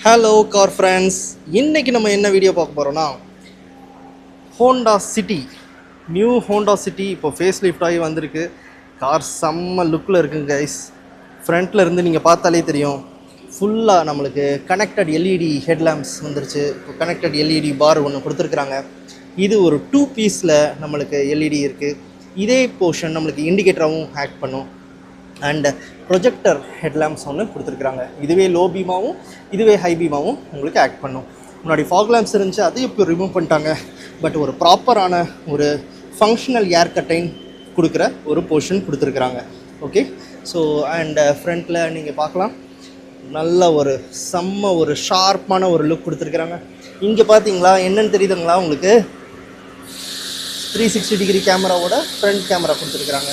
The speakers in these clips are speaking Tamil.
ஹலோ கார் ஃப்ரெண்ட்ஸ், இன்றைக்கி நம்ம என்ன வீடியோ பார்க்க போகிறோன்னா Honda city, new Honda city இப்போ ஃபேஸ் லிஃப்ட் ஆகி வந்திருக்கு. கார் செம்ம லுக்கில் இருக்குங்க கைஸ். ஃப்ரண்ட்டில் இருந்து நீங்கள் பார்த்தாலே தெரியும், ஃபுல்லாக நம்மளுக்கு கனெக்டட் எல்இடி ஹெட்லாம்ப்ஸ் வந்துருச்சு. இப்போ கனெக்டட் எல்இடி பார் ஒன்று கொடுத்துருக்குறாங்க. இது ஒரு 2 பீஸில் நம்மளுக்கு எல்இடி இருக்குது. இதே போர்ஷன் நம்மளுக்கு இண்டிகேட்டராகவும் ஆக்ட் பண்ணும். அண்ட் ப்ரொஜெக்டர் ஹெட்லாம்ப்ஸ் ஒன்று கொடுத்துருக்குறாங்க. இதுவே லோ பீமாகவும் இதுவே ஹை பீமாகவும் உங்களுக்கு ஆக்ட் பண்ணும். முன்னாடி ஃபாக் லேம்ப்ஸ் இருந்துச்சு, அதையும் இப்போ ரிமூவ் பண்ணிட்டாங்க. பட் ஒரு ப்ராப்பரான ஒரு ஃபங்க்ஷனல் ஏர் கட்டைன் கொடுக்குற ஒரு போர்ஷன் கொடுத்துருக்குறாங்க. ஓகே, ஸோ அண்ட் ஃப்ரண்ட்டில் நீங்கள் பார்க்கலாம், நல்ல ஒரு செம்ம ஒரு ஷார்ப்பான ஒரு லுக் கொடுத்துருக்குறாங்க. இங்கே பார்த்தீங்களா, என்னென்னு தெரியுதுங்களா உங்களுக்கு, 360 டிகிரி கேமராவோட ஃப்ரண்ட் கேமரா கொடுத்துருக்குறாங்க.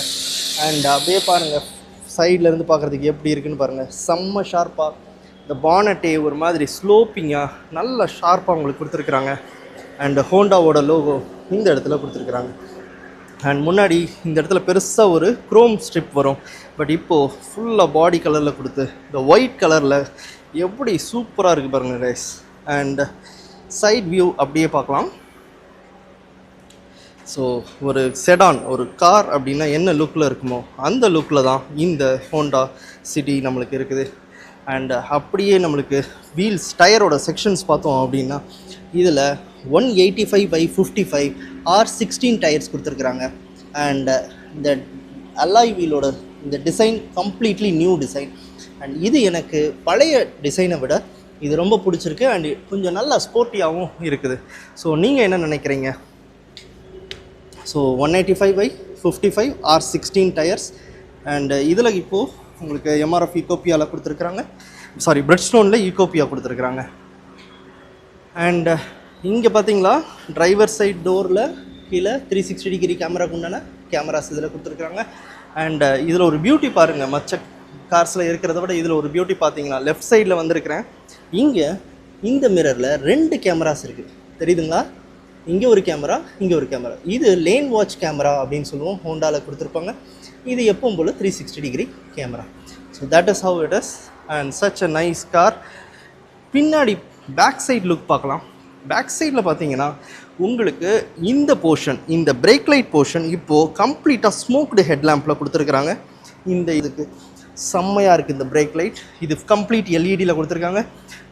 அண்ட் அப்படியே பாருங்கள், சைடில் இருந்து பார்க்குறதுக்கு எப்படி இருக்குன்னு பாருங்கள். செம்ம ஷார்ப்பாக இந்த பானட்டே ஒரு மாதிரி ஸ்லோப்பிங்காக நல்ல ஷார்ப்பாக உங்களுக்கு கொடுத்துருக்குறாங்க. அண்ட் ஹோண்டாவோட லோகோ இந்த இடத்துல கொடுத்துருக்குறாங்க. அண்ட் முன்னாடி இந்த இடத்துல பெருசாக ஒரு க்ரோம் ஸ்ட்ரிப் வரும். பட் இப்போது ஃபுல்லாக பாடி கலரில் கொடுத்து இந்த ஒயிட் கலரில் எப்படி சூப்பராக இருக்குது பாருங்கள் கைஸ். அண்ட் சைட் வியூ அப்படியே பார்க்கலாம். ஸோ ஒரு செடான், ஒரு கார் அப்படின்னா என்ன லுக்கில் இருக்குமோ அந்த லுக்கில் தான் இந்த ஹோண்டா சிட்டி நம்மளுக்கு இருக்குது. அண்ட் அப்படியே நம்மளுக்கு வீல்ஸ் டயரோட செக்ஷன்ஸ் பார்த்தோம் அப்படின்னா இதில் 185/55 R16 டயர்ஸ் கொடுத்துருக்குறாங்க. அண்ட் இந்த அலாய் வீலோட இந்த design completely new design. And இது எனக்கு பழைய டிசைனை விட இது ரொம்ப பிடிச்சிருக்கு. அண்ட் கொஞ்சம் நல்லா ஸ்போர்ட்டியாகவும் இருக்குது. ஸோ நீங்கள் என்ன நினைக்கிறீங்க? So 185/55 R16 tyres. அண்ட் இதில் இப்போது உங்களுக்கு எம்ஆர்எஃப் ஈகோபியாவில் கொடுத்துருக்குறாங்க, சாரி பிரிட்ஜ்ஸ்டோனில் ஈகோபியா கொடுத்துருக்குறாங்க. அண்ட் இங்கே பார்த்தீங்களா, டிரைவர் சைட் டோரில் கீழே 360 டிகிரி கேமராக்கு உண்டான கேமராஸ் இதில் கொடுத்துருக்குறாங்க. அண்ட் இதில் ஒரு பியூட்டி பாருங்கள், மற்ற கார்ஸில் இருக்கிறத விட இதில் ஒரு பியூட்டி பார்த்தீங்கன்னா, லெஃப்ட் சைடில் வந்திருக்கிறேன், இங்கே இந்த மிரரில் 2 கேமராஸ் இருக்குது, தெரியுதுங்களா? இங்கே ஒரு கேமரா, இங்கே ஒரு கேமரா. இது லேன் வாட்ச் கேமரா அப்படின்னு சொல்லுவோம், ஹோண்டாவில் கொடுத்துருப்பாங்க. இது எப்பவும் போல் 360 degree camera. So that is how it is. And such a nice car. பின்னாடி பேக் சைட் லுக் பார்க்கலாம். பேக் சைடில் பார்த்தீங்கன்னா உங்களுக்கு இந்த போர்ஷன், இந்த பிரேக் லைட் போர்ஷன் இப்போது கம்ப்ளீட்டாக ஸ்மோக்டு ஹெட்லாம்பில் கொடுத்துருக்குறாங்க. இந்த இதுக்கு செம்மையாக இருக்குது இந்த பிரேக் லைட். இது கம்ப்ளீட் எல்இடியில் கொடுத்துருக்காங்க.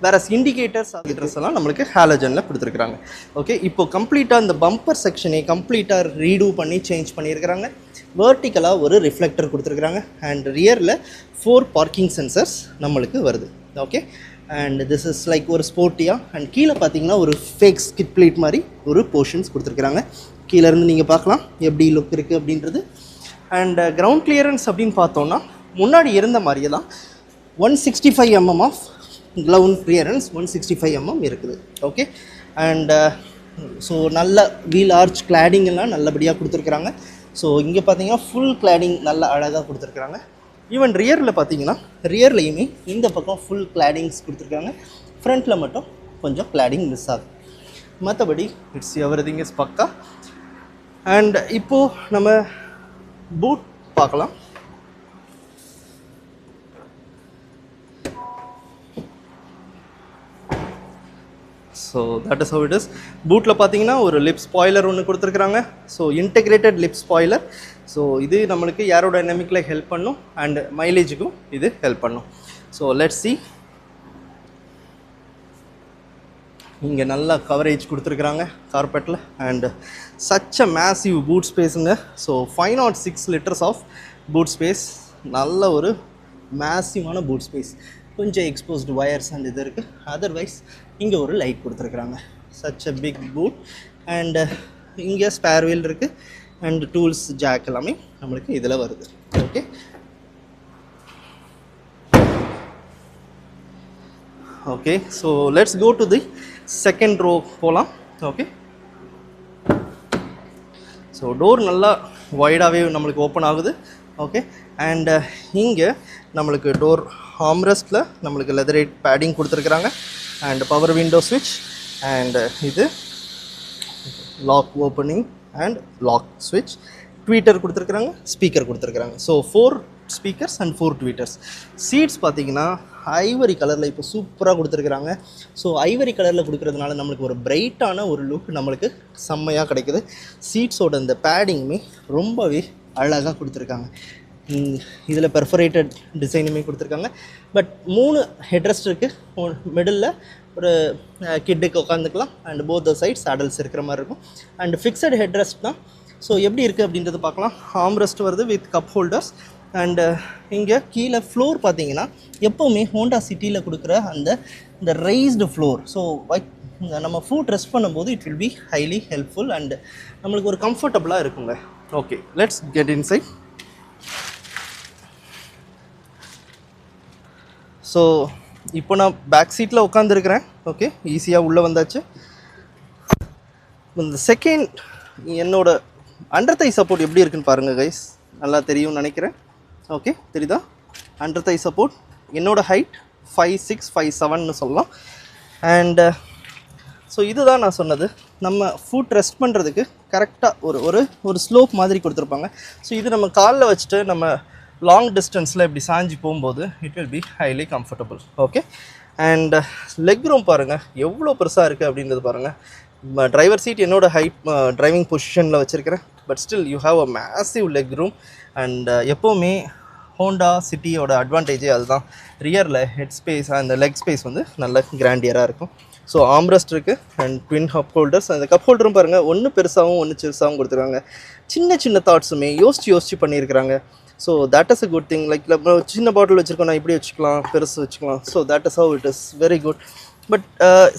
வேறு இண்டிகேட்டர்ஸ் எல்லாம் நம்மளுக்கு ஹாலஜனில் கொடுத்துருக்குறாங்க. ஓகே, இப்போது கம்ப்ளீட்டாக இந்த பம்பர் செக்ஷனை கம்ப்ளீட்டாக ரீடூ பண்ணி சேஞ்ச் பண்ணியிருக்கிறாங்க. வேர்ட்டிக்கலாக ஒரு ரிஃப்ளெக்டர் கொடுத்துருக்குறாங்க. அண்ட் ரியரில் 4 பார்க்கிங் சென்சர்ஸ் நம்மளுக்கு வருது. Okay, and this is like ஒரு ஸ்போர்ட்டியாக. அண்ட் கீழே பார்த்தீங்கன்னா ஒரு ஃபேக் ஸ்கிட் பிளேட் மாதிரி ஒரு போர்ஷன்ஸ் கொடுத்துருக்குறாங்க. கீழேருந்து நீங்கள் பார்க்கலாம் எப்படி லுக் இருக்குது அப்படின்றது. அண்ட் கிரவுண்ட் கிளியரன்ஸ் அப்படின்னு பார்த்தோன்னா முன்னாடி இருந்த மாதிரியே தான் 165 mm of ground clearance 165 mm இருக்குது. ஓகே, அண்ட் ஸோ நல்ல வீல் ஆர்ச் கிளாடிங் எல்லாம் நல்லபடியாக கொடுத்துருக்குறாங்க. ஸோ இங்கே பார்த்தீங்கன்னா ஃபுல் கிளாடிங் நல்லா அழகாக கொடுத்துருக்குறாங்க. ஈவன் ரியரில் பார்த்தீங்கன்னா ரியர்லையுமே இந்த பக்கம் ஃபுல் கிளாடிங்ஸ் கொடுத்துருக்காங்க. ஃப்ரண்ட்டில் மட்டும் கொஞ்சம் கிளாடிங் மிஸ் ஆகுது. மற்றபடி இட்ஸ் எவ்ரிதிங் இஸ் பக்கா. அண்ட் இப்போது நம்ம பூட் பார்க்கலாம். So that is how it is. பூட்டில் பார்த்தீங்கன்னா ஒரு லிப் ஸ்பாய்லர் ஒன்று கொடுத்துருக்குறாங்க. So integrated lip spoiler. So இது நம்மளுக்கு ஏரோடைனமிக்கில் ஹெல்ப் பண்ணும் அண்ட் மைலேஜுக்கும் இது ஹெல்ப் பண்ணும். So let's see. இங்கே நல்லா கவரேஜ் கொடுத்துருக்குறாங்க கார்பெட்டில். And such a massive boot ஸ்பேஸுங்க. So 506 litres of boot space. நல்ல ஒரு மேசிவான பூட் ஸ்பேஸ். கொஞ்சம் எக்ஸ்போஸ்டு வயர்ஸ் அண்ட் இது இருக்குது. அதர்வைஸ் இங்கே ஒரு லைட் கொடுத்துருக்குறாங்க. Such a big boot. And இங்கே ஸ்பேர் வீல் இருக்குது. அண்ட் டூல்ஸ் ஜாக் எல்லாமே நம்மளுக்கு இதில் வருது. Okay, okay, so let's go to the second row போகலாம். ஓகே, ஸோ டோர் நல்லா வைடாகவே நம்மளுக்கு ஓப்பன் ஆகுது. ஓகே, அண்ட் இங்கே நம்மளுக்கு டோர் ஆம்ரெஸ்ட்டில் நம்மளுக்கு லெதரேட் பேடிங் கொடுத்துருக்குறாங்க. அண்ட் பவர் விண்டோ ஸ்விட்ச். அண்ட் இது லாக் ஓப்பனிங் அண்ட் லாக் ஸ்விட்ச். ட்வீட்டர் கொடுத்துருக்குறாங்க, ஸ்பீக்கர் கொடுத்துருக்குறாங்க. So 4 speakers and 4 tweeters. Seats பார்த்தீங்கன்னா ஐவரி கலரில் இப்போ சூப்பராக கொடுத்துருக்குறாங்க. ஸோ ஐவரி கலரில் கொடுக்குறதுனால நம்மளுக்கு ஒரு பிரைட்டான ஒரு லுக் நம்மளுக்கு செம்மையாக கிடைக்குது. சீட்ஸோட இந்த பேடிங்குமே ரொம்பவே அழகாக கொடுத்துருக்காங்க. இதில் பெர்ஃபரேட்டட் டிசைனுமே கொடுத்துருக்காங்க. பட் 3 ஹெட்ரெஸ்ட் இருக்குது. மிடில் ஒரு கிட்டுக்கு உட்காந்துக்கலாம் and both the side saddles இருக்கிற மாதிரி இருக்கும். அண்ட் ஃபிக்ஸட் ஹெட்ரெஸ்ட் தான். ஸோ எப்படி இருக்குது அப்படின்றத பார்க்கலாம். ஆம்ரெஸ்ட் வருது வித் கப் ஹோல்டர்ஸ். அண்டு இங்கே கீழே ஃப்ளோர் பார்த்தீங்கன்னா எப்போவுமே ஹோண்டா சிட்டியில் கொடுக்குற இந்த ரைஸ்டு ஃப்ளோர். ஸோ நம்ம ஃபுட் ரெஸ்ட் பண்ணும்போது it will be highly helpful and நம்மளுக்கு ஒரு கம்ஃபர்டபுளாக இருக்குங்க. Okay, let's get inside. So இப்போ நான் பேக் சீட்டில் உட்காந்துருக்கிறேன். ஓகே, ஈஸியாக உள்ளே வந்தாச்சு. இந்த செகண்ட் என்னோட அண்டர் தை சப்போர்ட் எப்படி இருக்குன்னு பாருங்கள் கைஸ். நல்லா தெரியும்னு நினைக்கிறேன். ஓகே, தெரியுதா? அண்டர் தை சப்போர்ட் என்னோட ஹைட் 5'6", 5'7" சொல்லலாம். அண்டு ஸோ இதுதான் நான் சொன்னது. நம்ம ஃபுட் ரெஸ்ட் பண்ணுறதுக்கு கரெக்டாக ஒரு ஸ்லோப் மாதிரி கொடுத்துருப்பாங்க. ஸோ இது நம்ம காலில் வச்சுட்டு நம்ம லாங் டிஸ்டன்ஸில் இப்படி சாஞ்சி போகும்போது it will be highly comfortable. Okay, and leg room பாருங்கள் எவ்வளோ பெருசாக இருக்குது அப்படின்றது பாருங்கள். டிரைவர் சீட் என்னோட ஹைட் டிரைவிங் பொசிஷனில் வச்சுருக்கிறேன். But still you have a massive leg room. And எப்போவுமே ஹோண்டா சிட்டியோட அட்வான்டேஜே அதுதான். ரியரில் ஹெட் ஸ்பேஸ் அந்த லெக் ஸ்பேஸ் வந்து நல்ல கிராண்டியராக இருக்கும். ஸோ ஆம்ரெஸ்ட் இருக்குது அண்ட் ட்வின் கப் ஹோல்டர்ஸ். அந்த கப் ஹோல்டரும் பாருங்கள், ஒன்று பெருசாகவும் ஒன்று சிறுசாகவும் கொடுத்துருக்காங்க. சின்ன சின்ன தாட்ஸுமே யோசிச்சு பண்ணியிருக்கிறாங்க. So that is a good thing. Like சின்ன பாட்டில் வச்சுருக்கோம், நான் இப்படி வச்சுக்கலாம், பெருசு வச்சுக்கலாம். So that is how it is very good. But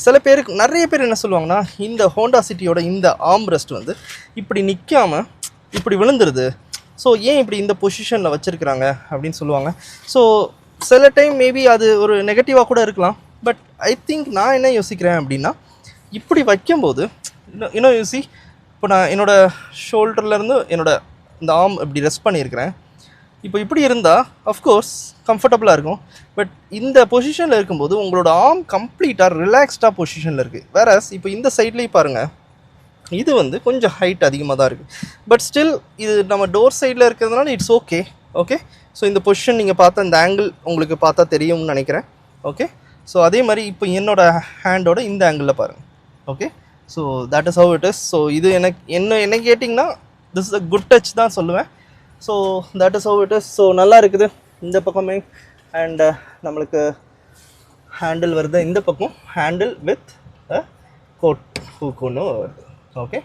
சில பேருக்கு நிறைய பேர் என்ன சொல்லுவாங்கன்னா, இந்த ஹோண்டா சிட்டியோட இந்த ஆம்ரெஸ்ட் வந்து இப்படி நிற்காமல் இப்படி விழுந்துருது. ஸோ ஏன் இப்படி இந்த பொசிஷனில் வச்சுருக்குறாங்க அப்படின்னு சொல்லுவாங்க. ஸோ சில டைம் மேபி அது ஒரு நெகட்டிவாக கூட இருக்கலாம். பட் ஐ திங்க் நான் என்ன யோசிக்கிறேன் அப்படின்னா, இப்படி வைக்கும்போது இன்னும் யோசி, இப்போ நான் என்னோடய ஷோல்டர்லேருந்து என்னோட இந்த ஆர்ம் இப்படி ரெஸ்ட் பண்ணியிருக்கிறேன். இப்போ இப்படி இருந்தால் அஃப்கோர்ஸ் கம்ஃபர்டபுளாக இருக்கும். பட் இந்த பொசிஷனில் இருக்கும்போது உங்களோட ஆர்ம் கம்ப்ளீட்டாக ரிலாக்ஸ்டாக பொசிஷனில் இருக்குது. வேறஸ் இப்போ இந்த சைட்லேயும் பாருங்கள், இது வந்து கொஞ்சம் ஹைட் அதிகமாக தான் இருக்குது. பட் ஸ்டில் இது நம்ம டோர் சைடில் இருக்கிறதுனால இட்ஸ் ஓகே. ஓகே, ஸோ இந்த பொசிஷன் நீங்கள் பார்த்தா இந்த ஆங்கிள் உங்களுக்கு பார்த்தா தெரியும்னு நினைக்கிறேன். ஓகே, ஸோ அதே மாதிரி இப்போ என்னோடய ஹேண்டோட இந்த ஆங்கிளில் பாருங்கள். Okay, so that is how it is. So இது என்ன கேட்டிங்கன்னா this is a good touch தான் சொல்லுவேன். So that is how it is. So நல்லா இருக்குது இந்த பக்கமே. அண்ட் நம்மளுக்கு ஹேண்டில் வருது இந்த பக்கம், ஹேண்டில் வித் கோட் ஹூக் ஒன்று வருது. Okay,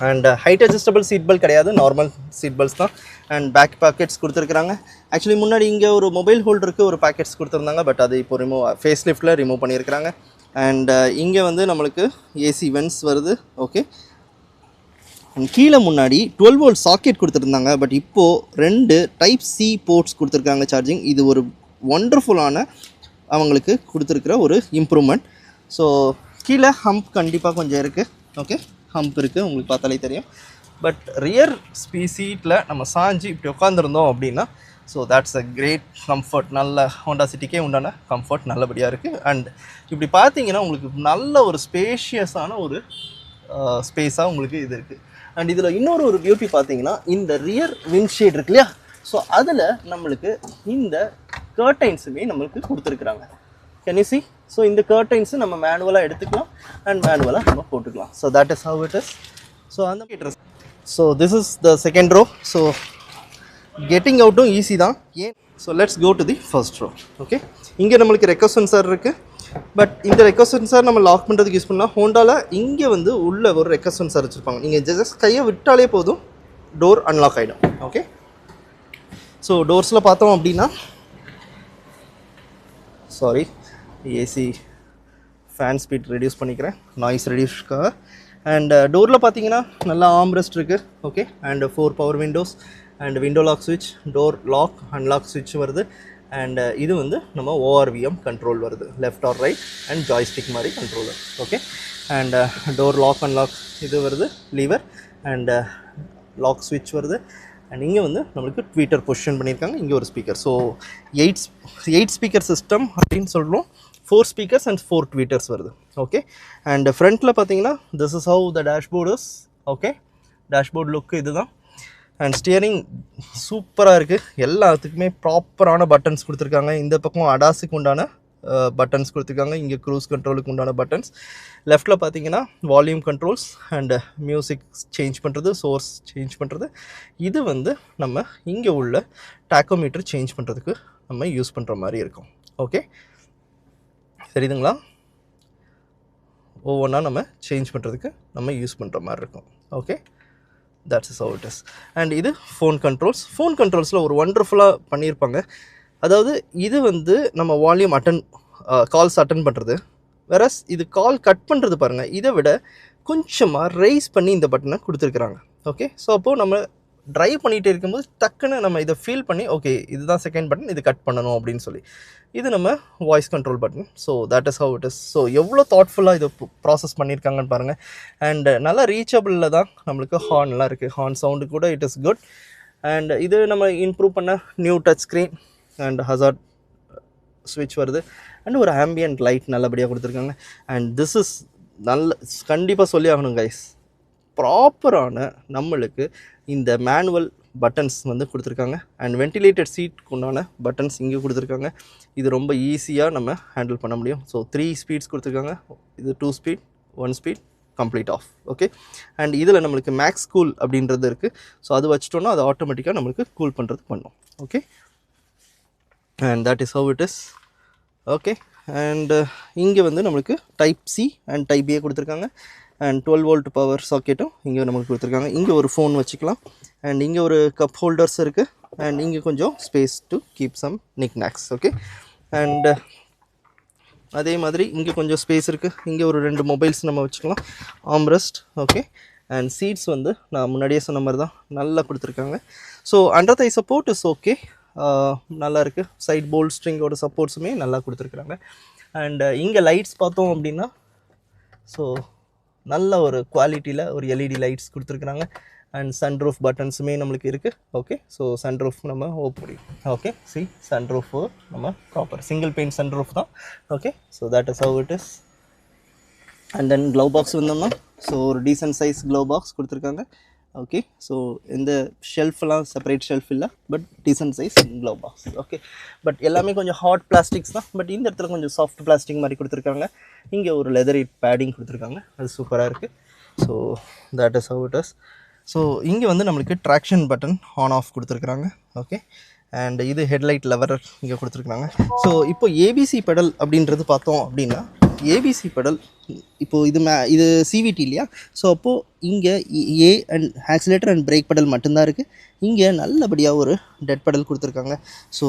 and height adjustable seat belt கிடையாது, நார்மல் சீட் பெல்ட்ஸ் தான். அண்ட் பேக் பாக்கெட்ஸ் கொடுத்துருக்குறாங்க. ஆக்சுவலி முன்னாடி இங்கே ஒரு மொபைல் ஹோல்டருக்கு ஒரு பாக்கெட்ஸ் கொடுத்துருந்தாங்க. பட் அது இப்போ ஃபேஸ் லிஃப்ட்டில் ரிமூவ் பண்ணியிருக்கிறாங்க. அண்ட் இங்கே வந்து நம்மளுக்கு ஏசி வென்ட்ஸ் வருது. ஓகே, கீழே முன்னாடி 12 வோல்ட் சாக்கெட் கொடுத்துருந்தாங்க. பட் இப்போது 2 டைப் சி போர்ட்ஸ் கொடுத்துருக்காங்க சார்ஜிங். இது ஒரு ஒண்டர்ஃபுல்லான அவங்களுக்கு கொடுத்துருக்குற ஒரு இம்ப்ரூவ்மெண்ட். ஸோ கீழே ஹம்ப் கண்டிப்பாக கொஞ்சம் இருக்குது. ஓகே, ஹம்ப் இருக்குது, உங்களுக்கு பார்த்தாலே தெரியும். பட் ரியர் சீட்டில் நம்ம சாஞ்சி இப்படி உட்காந்துருந்தோம் அப்படின்னா so that's a great comfort. நல்ல ஹோண்டா சிட்டிக்கே உண்டான கம்ஃபர்ட் நல்லபடியாக இருக்குது. அண்ட் இப்படி பார்த்தீங்கன்னா உங்களுக்கு நல்ல ஒரு ஸ்பேஷியஸான ஒரு ஸ்பேஸாக உங்களுக்கு இது இருக்குது. அண்ட் இதில் இன்னொரு பியூட்டி பார்த்தீங்கன்னா, இந்த ரியர் விண்ட்ஷேட் இருக்கு இல்லையா, ஸோ அதில் நம்மளுக்கு இந்த கர்டைன்ஸுமே நம்மளுக்கு கொடுத்துருக்குறாங்க. Can you see? ஸோ இந்த கர்டைன்ஸு நம்ம மேனுவலாக எடுத்துக்கலாம் அண்ட் மேனுவலாக நம்ம போட்டுக்கலாம். So that is how it is. So அந்த dress. So this is the second row. So getting அவுட்டும் ஈஸி தான். ஏன்? So let's go to the first row. Okay, இங்கே நம்மளுக்கு ரெக்கோ சென்சார் இருக்குது. பட் இந்த ரெக்கோ சென்சார் நம்ம லாக் பண்ணுறதுக்கு யூஸ் பண்ணலாம். ஹோண்டாவில் இங்கே வந்து உள்ள ஒரு ரெக்கோ சென்சார் வச்சுருப்பாங்க. நீங்கள் ஜஸ்ட் கையை விட்டாலே போதும், டோர் அன்லாக் ஆகிடும். ஓகே, ஸோ டோர்ஸில் பார்த்தோம் அப்படின்னா, sorry AC fan speed reduce பண்ணிக்கிறேன் நாய்ஸ் ரெடியூஸ்க்காக. அண்ட் டோரில் பார்த்தீங்கன்னா நல்லா ஆம்ரெஸ்ட் இருக்குது. Okay, and 4 power Windows and window lock ஸ்விட்ச், டோர் லாக் அன்லாக் ஸ்விட்ச் வருது. அண்ட் இது வந்து நம்ம ORVM கண்ட்ரோல் வருது, left or right and joystick மாதிரி controller. Okay, and door lock unlock இது வருது, லீவர் அண்ட் லாக் ஸ்விட்ச் வருது. அண்ட் இங்கே வந்து நம்மளுக்கு ட்வீட்டர் பொசிஷன் பண்ணியிருக்காங்க. இங்கே ஒரு ஸ்பீக்கர். ஸோ 8 ஸ்பீக்கர் சிஸ்டம் அப்படின்னு சொல்கிறோம். 4 ஸ்பீக்கர்ஸ் அண்ட் 4 ட்வீட்டர்ஸ் வருது. ஓகே, அண்ட் ஃப்ரண்ட்டில் பார்த்தீங்கன்னா this is how the dashboard is. Okay, dashboard look இது தான். அண்ட் ஸ்டியரிங் சூப்பராக இருக்குது. எல்லாத்துக்குமே ப்ராப்பரான பட்டன்ஸ் கொடுத்துருக்காங்க. இந்த பக்கம் அடாஸுக்கு உண்டான பட்டன்ஸ் கொடுத்துருக்காங்க. இங்கே க்ரூஸ் கண்ட்ரோலுக்கு உண்டான பட்டன்ஸ். லெஃப்ட்டில் பார்த்தீங்கன்னா volume controls and music change பண்ணுறது, சோர்ஸ் சேஞ்ச் பண்ணுறது. இது வந்து நம்ம இங்கே உள்ள டாக்கோமீட்டர் சேஞ்ச் பண்ணுறதுக்கு நம்ம யூஸ் பண்ணுற மாதிரி இருக்கும். ஓகே, தெரியுதுங்களா? ஒவ்வொன்றா நம்ம சேஞ்ச் பண்ணுறதுக்கு நம்ம யூஸ் பண்ணுற மாதிரி இருக்கும். Okay, that's is how it is. And இது ஃபோன் கண்ட்ரோல்ஸ். ஃபோன் கண்ட்ரோல்ஸில் ஒரு ஒண்டர்ஃபுல்லாக பண்ணியிருப்பாங்க. அதாவது இது வந்து நம்ம வால்யூம் கால்ஸ் அட்டன் பண்ணுறது. வேறஸ் இது கால் கட் பண்ணுறது பாருங்கள், இதை விட கொஞ்சமாக ரைஸ் பண்ணி இந்த பட்டனை கொடுத்துருக்குறாங்க. ஓகே, ஸோ அப்போது நம்ம ட்ரைவ் பண்ணிகிட்டே இருக்கும்போது டக்குன்னு நம்ம இதை ஃபீல் பண்ணி ஓகே இதுதான் செகண்ட் பட்டன், இது கட் பண்ணணும் அப்படின்னு சொல்லி. இது நம்ம voice control button. So that is how it is. So எவ்வளோ தாட்ஃபுல்லாக இதை ப்ராசஸ் பண்ணியிருக்காங்கன்னு பாருங்கள். அண்ட் நல்லா ரீச்சபிளில் தான் நம்மளுக்கு ஹார்ன்லாம் இருக்குது. ஹார்ன் சவுண்டு கூட இட் இஸ் குட். அண்ட் இது நம்ம இம்ப்ரூவ் பண்ண new touch screen and hazard ஸ்விட்ச் வருது. அண்ட் ஒரு ஆம்பியன்ட் லைட் நல்லபடியாக கொடுத்துருக்காங்க. அண்ட் திஸ் இஸ் கண்டிப்பாக சொல்லி ஆகணும் கைஸ், ப்ராப்பரான நம்மளுக்கு இந்த மேனுவல் பட்டன்ஸ் வந்து கொடுத்துருக்காங்க. அண்ட் வென்டிலேட்டட் சீட்டுக்கு உண்டான பட்டன்ஸ் இங்கே கொடுத்துருக்காங்க. இது ரொம்ப ஈஸியாக நம்ம ஹேண்டில் பண்ண முடியும். ஸோ 3 ஸ்பீட்ஸ் கொடுத்துருக்காங்க. இது 2 speed, 1 speed, complete off. Okay, and இதில் நம்மளுக்கு மேக்ஸ் கூல் அப்படின்றது இருக்குது. ஸோ அது வச்சிட்டோன்னா அது ஆட்டோமேட்டிக்காக நம்மளுக்கு கூல் பண்ணுறது பண்ணும். Okay, and that is how it is. Okay, and இங்கே வந்து நம்மளுக்கு type C and type A கொடுத்துருக்காங்க. அண்ட் 12 வோல்ட் பவர் சாக்கெட்டும் இங்கே நமக்கு கொடுத்துருக்காங்க. இங்கே ஒரு ஃபோன் வச்சுக்கலாம். அண்ட் இங்கே ஒரு கப் ஹோல்டர்ஸ் இருக்குது. அண்ட் இங்கே கொஞ்சம் space to keep some knick knacks. Okay, and அதே மாதிரி இங்கே கொஞ்சம் ஸ்பேஸ் இருக்குது. இங்கே ஒரு 2 மொபைல்ஸ் நம்ம வச்சுக்கலாம். ஆம்ரெஸ்ட். ஓகே, அண்ட் சீட்ஸ் வந்து நான் முன்னாடியே சொன்ன மாதிரி தான் நல்லா கொடுத்துருக்காங்க. So under Thai support is okay, நல்லா இருக்குது. சைட் போல்ட் ஸ்ட்ரிங்கோட சப்போர்ட்ஸுமே நல்லா கொடுத்துருக்குறாங்க. அண்ட் இங்கே லைட்ஸ் பார்த்தோம் அப்படின்னா ஸோ நல்ல ஒரு குவாலிட்டியில் ஒரு எல்இடி லைட்ஸ் கொடுத்துருக்குறாங்க. அண்ட் சன்ரூஃப் பட்டன்ஸுமே நம்மளுக்கு இருக்குது. ஓகே, ஸோ சன்ரூஃப் நம்ம முடியும். ஓகே, சி சன்ரூஃப் நம்ம ப்ராப்பர் சிங்கிள் பெயின் சன்ரூஃப் தான். Okay, so that is how it is. And then glove box வந்தோம்னா ஸோ ஒரு டீசன்ட் சைஸ் க்ளவ் பாக்ஸ் கொடுத்துருக்காங்க. ஓகே, ஸோ இந்த ஷெல்ஃபெல்லாம் செப்பரேட் ஷெல்ஃப் இல்லை, but decent size glove box. Okay, but எல்லாமே கொஞ்சம் ஹார்ட் பிளாஸ்டிக்ஸ் தான். பட் இந்த இடத்துல கொஞ்சம் சாஃப்ட் பிளாஸ்டிக் மாதிரி கொடுத்துருக்காங்க. இங்கே ஒரு லெதர் பேடிங் கொடுத்துருக்காங்க. அது சூப்பராக இருக்குது. So that is how it is. So இங்கே வந்து நம்மளுக்கு ட்ராக்ஷன் பட்டன் ஆன் ஆஃப் கொடுத்துருக்குறாங்க. ஓகே, அண்ட் இது ஹெட்லைட் லெவர் இங்கே கொடுத்துருக்குறாங்க. ஸோ இப்போ ஏபிசி பெடல் அப்படின்றது பார்த்தோம் அப்படின்னா ஏபிசி பெடல் இப்போது இது சிவிடி இல்லையா? ஸோ அப்போது இங்கே A and accelerator and brake pedal மட்டும்தான் இருக்குது. இங்கே நல்லபடியாக ஒரு டெட் பெடல் கொடுத்துருக்காங்க. ஸோ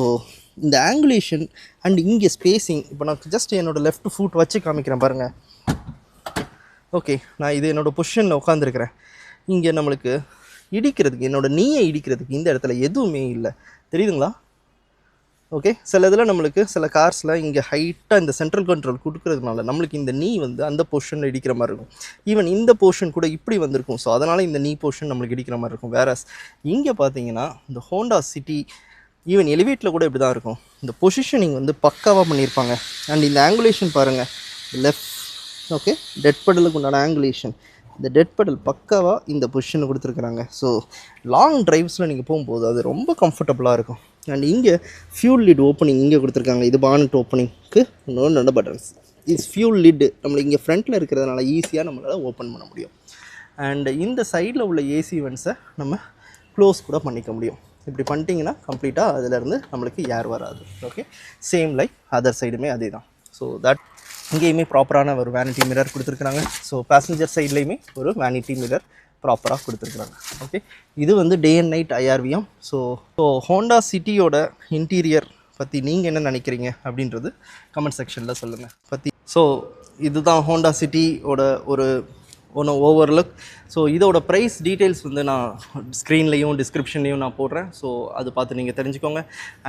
இந்த ஆங்குலேஷன் அண்ட் இங்கே ஸ்பேஸிங் இப்போ நான் ஜஸ்ட் என்னோடய லெஃப்ட் ஃபுட் வச்சு காமிக்கிறேன் பாருங்கள். ஓகே, நான் இது என்னோடய பொசிஷனில் உட்காந்துருக்கிறேன். இங்கே நம்மளுக்கு இடிக்கிறதுக்கு என்னோடய நீயை இடிக்கிறதுக்கு இந்த இடத்துல எதுவுமே இல்லை, தெரியுதுங்களா? ஓகே, சில இதில் நம்மளுக்கு சில கார்ஸில் இங்கே ஹைட்டாக இந்த சென்ட்ரல் கண்ட்ரோல் கொடுக்குறதுனால நம்மளுக்கு இந்த நீ வந்து அந்த போர்ஷனில் இடிக்கிற மாதிரி இருக்கும். ஈவன் இந்த போர்ஷன் கூட இப்படி வந்திருக்கும். ஸோ அதனால் இந்த நீ போர்ஷன் நம்மளுக்கு இடிக்கிற மாதிரி இருக்கும். வேறஸ் இங்கே பார்த்தீங்கன்னா இந்த ஹோண்டா சிட்டி ஈவன் எலிவேட்டில் கூட இப்படி தான் இருக்கும். இந்த பொசிஷனிங் வந்து பக்காவாக பண்ணியிருப்பாங்க. அண்ட் இந்த ஆங்குலேஷன் பாருங்கள், லெஃப்ட் ஓகே டெட் பெடலுக்கு உண்டான ஆங்குலேஷன், இந்த டெட் பெடல் பக்காவாக இந்த பொசிஷனை கொடுத்துருக்குறாங்க. ஸோ லாங் ட்ரைவ்ஸில் நீங்கள் போகும்போது அது ரொம்ப கம்ஃபர்டபுளாக இருக்கும். அண்ட் இங்கே ஃபியூல் லிட் ஓப்பனிங் இங்கே கொடுத்துருக்காங்க. இது பானட் ஓப்பனிங்க்கு இன்னொன்று 2 பட்டன்ஸ். இது ஃபியூல் லிட் நம்மளுக்கு இங்கே ஃப்ரண்ட்டில் இருக்கிறதுனால ஈஸியாக நம்மளால் ஓப்பன் பண்ண முடியும். அண்ட் இந்த சைடில் உள்ள ஏசி வென்ட்ஸை நம்ம க்ளோஸ் கூட பண்ணிக்க முடியும். இப்படி பண்ணிட்டீங்கன்னா கம்ப்ளீட்டாக அதிலேருந்து நம்மளுக்கு ஏர் வராது. ஓகே, சேம் லைக் அதர் சைடுமே அதே தான். ஸோ தட் இங்கேயுமே ப்ராப்பரான ஒரு வேனிட்டி மிரர் கொடுத்துருக்குறாங்க. ஸோ பேசஞ்சர் சைட்லேயுமே ஒரு வேனிட்டி மிரர் ப்ராப்பராக கொடுத்துருக்குறாங்க. ஓகே, இது வந்து day and night IRVM. So Honda சிட்டியோட இன்டீரியர் பற்றி நீங்கள் என்ன நினைக்கிறீங்க அப்படின்றது கமெண்ட் செக்ஷனில் சொல்லுங்கள் பற்றி. ஸோ இதுதான் ஹோண்டா சிட்டியோட ஒரு ஓவர்லுக். ஸோ இதோட ப்ரைஸ் டீட்டெயில்ஸ் வந்து நான் ஸ்க்ரீன்லேயும் டிஸ்கிரிப்ஷன்லேயும் நான் போடுறேன். ஸோ அது பார்த்து நீங்கள் தெரிஞ்சுக்கோங்க.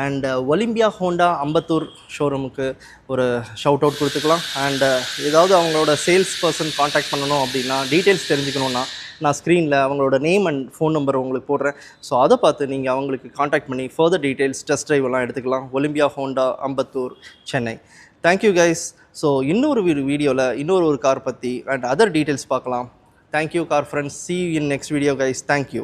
அண்ட் ஒலிம்பியா ஹோண்டா அம்பத்தூர் ஷோரூமுக்கு ஒரு ஷவுட் அவுட் கொடுத்துக்கலாம். அண்ட் ஏதாவது அவங்களோட சேல்ஸ் பர்சன் காண்டாக்ட் பண்ணணும் அப்படின்னா டீட்டெயில்ஸ் தெரிஞ்சுக்கணுன்னா நான் ஸ்க்ரீனில் அவங்களோட நேம் அண்ட் ஃபோன் நம்பர் உங்களுக்கு போடுறேன். ஸோ அதை பார்த்து நீங்கள் அவங்களுக்கு காண்டாக்ட் பண்ணி ஃபர்தர் டீட்டெயில்ஸ் டெஸ்ட் ட்ரைவ் எல்லாம் எடுத்துக்கலாம். Olympia Honda Ambattur, Chennai. Thank you guys. So இன்னொரு வீடியோவில் இன்னொரு கார் பற்றி அண்ட் அதர் டீட்டெயில்ஸ் பார்க்கலாம். Thank you car friends. see you in next video guys. Thank you.